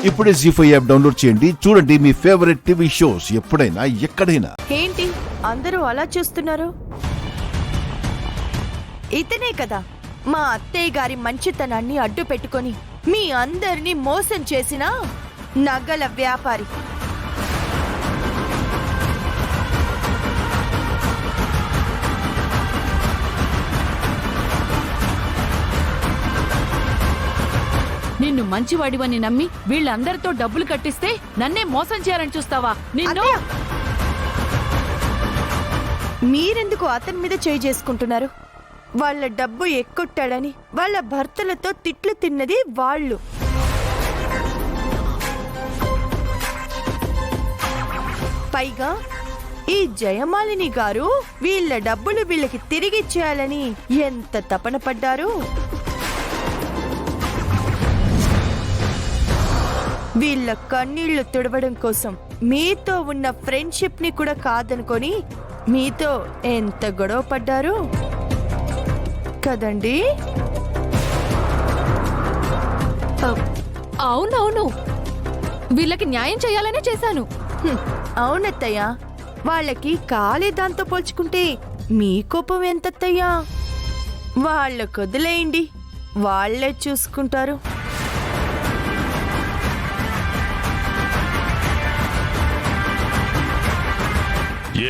ఇప్పుడే జీ5 app download చేయండి. చూడండి మీ ఫేవరెట్ టీవీ షోస్ ఎప్పుడైనా ఎక్కడైనా. ఏంటి అందరూ అలా చూస్తున్నారు? ఇతనే కదా మా అత్తయ్య గారి మంచితనాన్ని అడ్డు పెట్టుకొని మీ అందరినీ మోసం చేసిన నగల వ్యాపారి. నిన్ను మంచివాడివని నమ్మి వీళ్ళందరితో డబ్బులు కట్టిస్తే నన్నే మోసం చేయాలని చూస్తావా? నిన్ను మీరెందుకు అతని మీద చేయి చేసుకుంటున్నారు? వాళ్ళ డబ్బు ఎక్కొట్టాడని వాళ్ళ భర్తలతో తిట్లు తిన్నది వాళ్ళు. పైగా ఈ జయమాలిని గారు వీళ్ళ డబ్బులు వీళ్ళకి తిరిగిచ్చేయాలని ఎంత తపన పడ్డారు. వీళ్ళ కన్నీళ్లు తుడవడం కోసం మీతో ఉన్న ఫ్రెండ్షిప్ ని కూడా కాదనుకొని మీతో ఎంత గొడవ పడ్డారు కదండి? అవునవును, వీళ్ళకి న్యాయం చేయాలనే చేశాను. అవునత్తయ్య, వాళ్ళకి కాలే దాంతో పోల్చుకుంటే మీ కోపం ఎంతత్తయ్యా? వాళ్ళకు వదిలేయండి, వాళ్లే చూసుకుంటారు.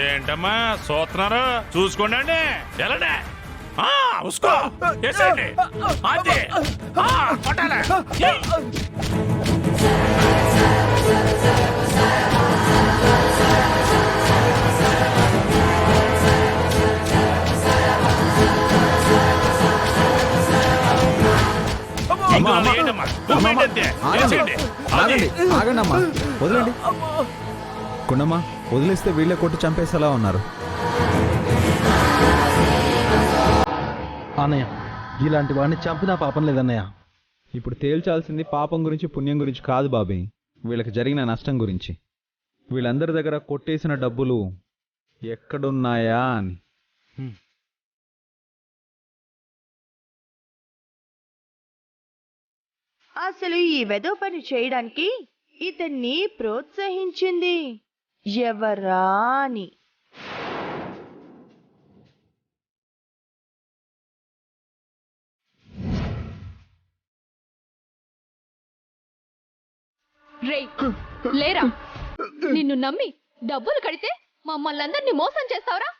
ఏంటమ్మా చూస్తున్నారు? చూసుకోండి, ఎలానే ఉసుకో వేసేయండి. అది కొట్టాలి. ఆగండమ్మా, వదిలేండి. కుండమ్మా, వదిలేస్తే వీళ్ళే కొట్టి చంపేసేలా ఉన్నారు. అన్నయ్య, ఇలాంటి వాడిని చంపినా పాపం లేదన్నయ్య. ఇప్పుడు తేల్చాల్సింది పాపం గురించి పుణ్యం గురించి కాదు బాబీ, వీళ్ళకి జరిగిన నష్టం గురించి. వీళ్ళందరి దగ్గర కొట్టేసిన డబ్బులు ఎక్కడున్నాయా అని. అసలు ఈ వెధవ పని చేయడానికి ఇతన్ని ప్రోత్సహించింది ఎవరా అని. రేయ్ లేరా, నిన్ను నమ్మి డబ్బులు కడితే మమ్మల్ని అందరినీ మోసం చేస్తావరా?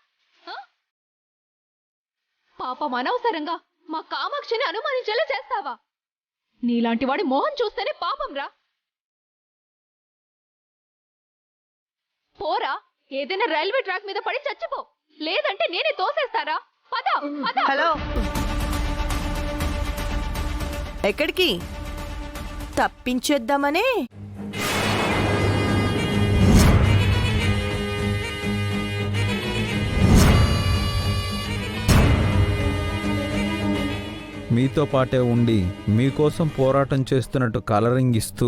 పాపం అనవసరంగా మా కామాక్షిని అనుమానించేలా చేస్తావా? నీలాంటి వాడి మోహం చూస్తేనే పాపం రా. పోరా, ఏదైనా రైల్వే ట్రాక్ మీద పడి చచ్చిపో, లేదంటే నేనే తోసేస్తారా. పద పద. హలో, ఎక్కడికి? తప్పించేద్దామనే? మీతో పాటే ఉండి మీకోసం పోరాటం చేస్తున్నట్టు కలరింగ్ ఇస్తూ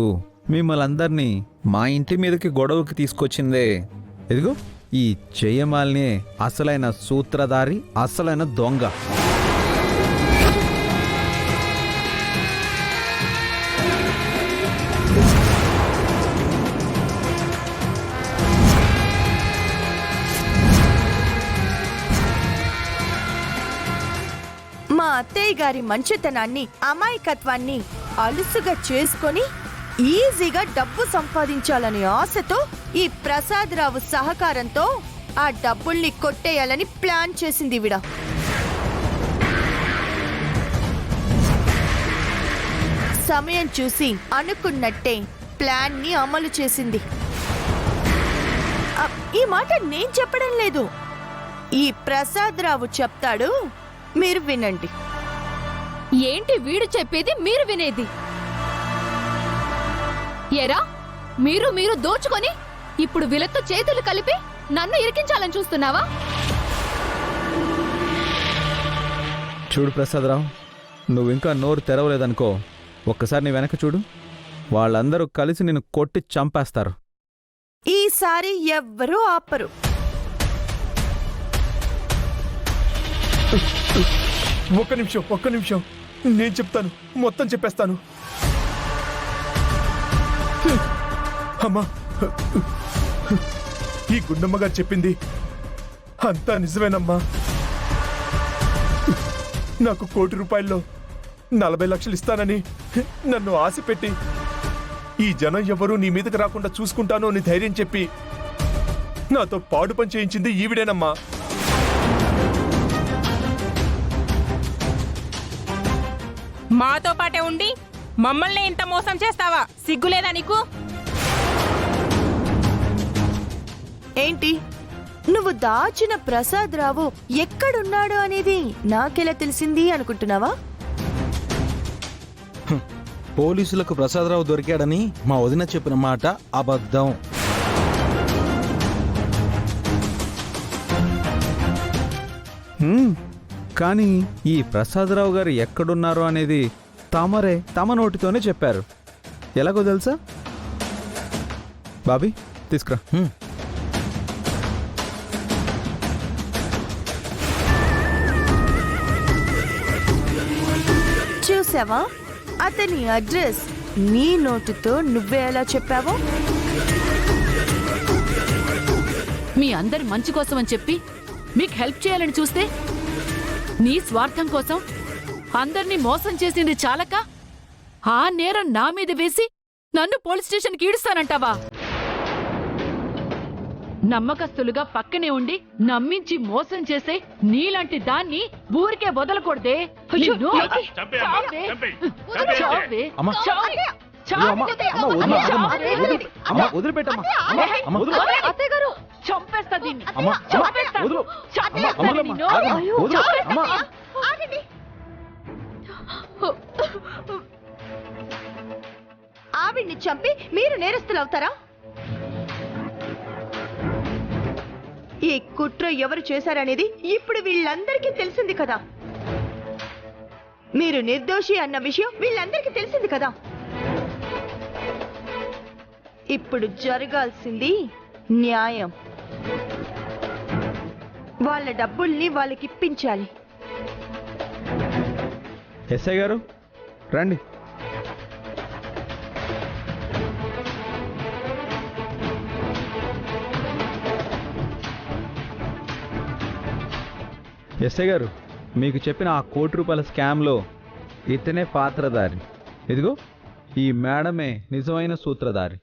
మిమ్మల్ని అందరినీ మా ఇంటి మీదకి గొడవకి తీసుకొచ్చిందే ఇదిగో ఈ జయమాలినే అసలైన సూత్రధారి, అసలైన దొంగ. మా అత్తయ్య గారి మంచితనాన్ని, అమాయకత్వాన్ని అలుసుగా చేసుకొని ఈజీగా డబ్బు సంపాదించాలనే ఆశతో ఈ ప్రసాదరావు సహకారంతో ఆ డబ్బుల్ని కొట్టేయాలని ప్లాన్ చేసింది విడ. సమయం చూసి అనుకున్నట్టే ప్లాన్ ని అమలు చేసింది. ఈ మాట నేను చెప్పడం లేదు, ఈ ప్రసాదరావు చెప్తాడు, మీరు వినండి. ఏంటి వీడు చెప్పేది మీరు వినేది? ఎరా, మీరు దోచుకొని ఇప్పుడు వీళ్ళతో చేతులు కలిపి నన్ను ఇరికించాలని చూస్తున్నావా? చూడు ప్రసాదరావు, నువ్వింకా నోరు తెరవలేదనుకో, ఒక్కసారి నీ వెనక చూడు, వాళ్ళందరూ కలిసి నిన్ను కొట్టి చంపేస్తారు. ఈసారి ఎవ్వరూ ఆపరు. ఒక్క నిమిషం, నేను చెప్తాను, మొత్తం చెప్పేస్తాను. అమ్మా, ఈ గుండమ్మ గారు చెప్పింది అంతా నిజమేనమ్మా. నాకు 1 కోటి రూపాయల్లో 40 లక్షలు ఇస్తానని నన్ను ఆశ పెట్టి ఈ జనం ఎవరూ నీ మీదకి రాకుండా చూసుకుంటాను అని ధైర్యం చెప్పి నాతో పాడు పని చేయించింది ఈవిడేనమ్మా. మాతో పాటే ఉండి మమ్మల్ని ఇంత మోసం చేస్తావా? సిగ్గులేదా నీకు? ఏంటి నువ్వు దాచిన ప్రసాద్ రావు ఎక్కడున్నాడు అనేది నాకెలా తెలిసింది అనుకుంటున్నావా? పోలీసులకు ప్రసాదరావు దొరికాడని మా వదిన చెప్పిన మాట అబద్ధం. కానీ ఈ ప్రసాదరావు గారు ఎక్కడున్నారో అనేది తమరే తమ నోటితోనే చెప్పారు. ఎలాగో తెలుసా? బాబీ తీసుకురా. చూసావా అతని అడ్రస్ నీ నోటితో నువ్వే ఎలా చెప్పావో? మీ అందరి మంచి కోసం అని చెప్పి మీకు హెల్ప్ చేయాలని చూస్తే నీ స్వార్థం కోసం అందరినీ మోసం చేసింది చాలక ఆ నేరం నా మీద వేసి నన్ను పోలీస్ స్టేషన్కి ఈడుస్తానంటావా? నమ్మకస్తులుగా పక్కనే ఉండి నమ్మించి మోసం చేసే నీలాంటి దాన్ని ఊరికే వదలకూడదే. నిన్ను చంపేయమ్మా, చావే. చంపేయ్, చంపేయ్. చావే. అమ్మా. చావే. అమ్మా, అమ్మా, వదిలిపెట్టమ్మా. అమ్మా, వదిలు. అత్తయ్యగారు చంపేస్తా దీన్ని. అమ్మా, చంపేస్తా. వదిలు. చంపేస్తా అమ్మా, నిన్ను. ఆగమ్మా. అయ్యో, వదిలు. చంపేస్తా అమ్మా. నిన్ను. ఆవిడ్ని చంపి మీరు నేరస్తులవుతారా? ఈ కుట్ర ఎవరు చేశారనేది ఇప్పుడు వీళ్ళందరికీ తెలిసింది కదా. మీరు నిర్దోషి అన్న విషయం వీళ్ళందరికీ తెలిసింది కదా. ఇప్పుడు జరగాల్సింది న్యాయం. వాళ్ళ డబ్బుల్ని వాళ్ళకి ఇప్పించాలి. ఎస్ఐ గారు రండి. ఎస్ఐ గారు మీకు చెప్పిన ఆ 1 కోటి రూపాయల స్కామ్లో ఇతనే పాత్రధారి. ఇదిగో ఈ మేడమే నిజమైన సూత్రధారి.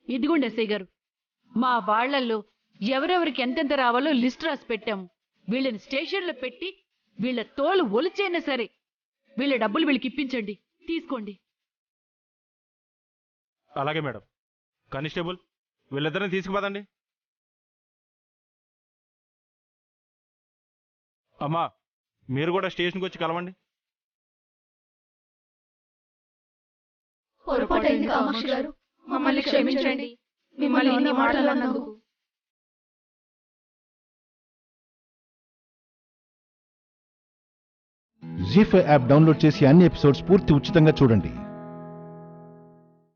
ఇదిగోండి ఎస్ఐ గారు, మా వాళ్లల్లో ఎవరెవరికి ఎంతెంత రావాలో లిస్ట్ రాసి పెట్టాము. వీళ్ళని స్టేషన్లో పెట్టి వీళ్ళ తోలు ఒలిచైనా సరే వీళ్ళ డబ్బులు వీళ్ళకి ఇప్పించండి. తీసుకోండి. అలాగే మేడం. కానిస్టేబుల్ వీళ్ళిద్దరిని తీసుకుపోదండి. అమ్మా, మీరు కూడా స్టేషన్కి వచ్చి కలవండి. పొరపాటైంది కామాక్షి గారు, మమ్మల్ని క్షమించండి. మిమ్మల్ని ఇన్ని మాటలు అన్నందుకు. జీ5 యాప్ డౌన్లోడ్ చేసి అన్ని ఎపిసోడ్స్ పూర్తి ఉచితంగా చూడండి.